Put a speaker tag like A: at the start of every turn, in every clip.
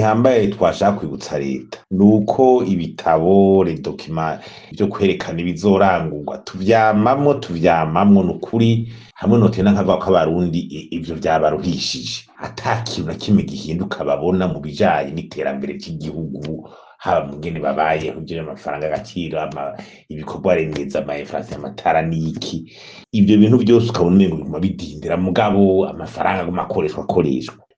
A: gihambaye twashaka kwibutsa leta nuko ibitabo redokima byo kwerekana ibizorangurwa tuvyamamwo nukuri hamwe notena nkavuga ko abarundi ivyo vyabaruhishije atakintu na kimwe gihinduka babona mu bijanye n'iterambere ry'igihugu haba mugene babayeho ivyo amafaranga agaciro ibikorwa remezo infrastructure amatara niki ivyo bintu byose ukabona umengo biguma bidindira mugabo amafaranga aguma akoreshwa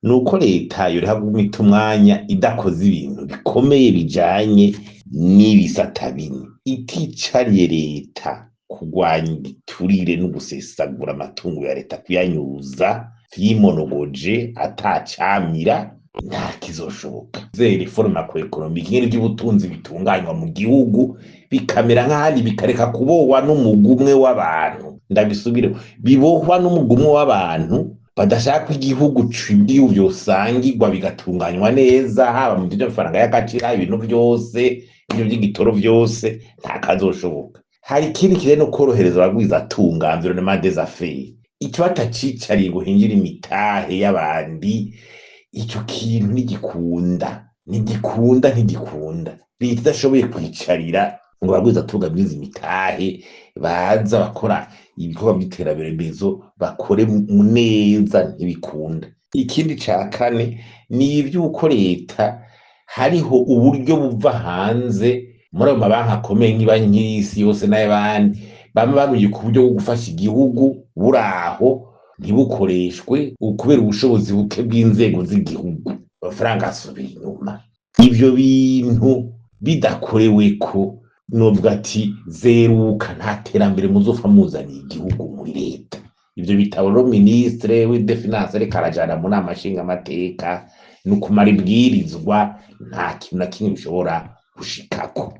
A: nuko leta yoriha gumita umwanya idakoze ibintu bikomeye bijanye n'ibisata bine iticariye leta kugwanya igiturire no gusesagura amatungo ya leta kuyanyuza vyimonogoje atacamira nta kizoshoboka reforme macroeconomique ngene by'ubutunzi bitunganywa mu gihugu bikamera nk'ahandi bikareka kubohwa n'umugumwe w'abantu ndabisubire bibohwa n'umugumwe w'abantu badashaka igihugu c'igihugu byosangirwa bigatunganywa neza haba mu by'amafaranga y'agaciro ibintu byose ibyo by'igitoro byose nta kazoshoboka hari ikindi kire no korohereza abagwiza atunga environnement des affaires icyo batacicariye ngo hinjira imitahe y'abandi icyo kintu ntigikunda leta idashoboye kwicarira ngo bagwiza atunga bizi imitahe baza bakora ibikorwa by'iterambere bezo bakore neza ntibikunda. Ikindi ca kane ni ivy'uko leta hariho uburyo buva hanze muri ayo mabanki akomeye nk'ibanki y'isi yose n'ay'abandi bamwe baruye ku buryo bwo gufasha igihugu buraho ntibukoreshwe kubera ubushobozi buke bw'inzego z'igihugu amafaranga asubira inyuma. Ivyo bintu bidakoreweko novuga ati zeruka nta terambere muzopfa muzaniye igihugu muri leta. Ivyo bitabo rero ministre w'ide finance ariko arajana mu nama nshingamateka ni ukumara ibwirizwa nta kintu na kimwe bishobora gushikako.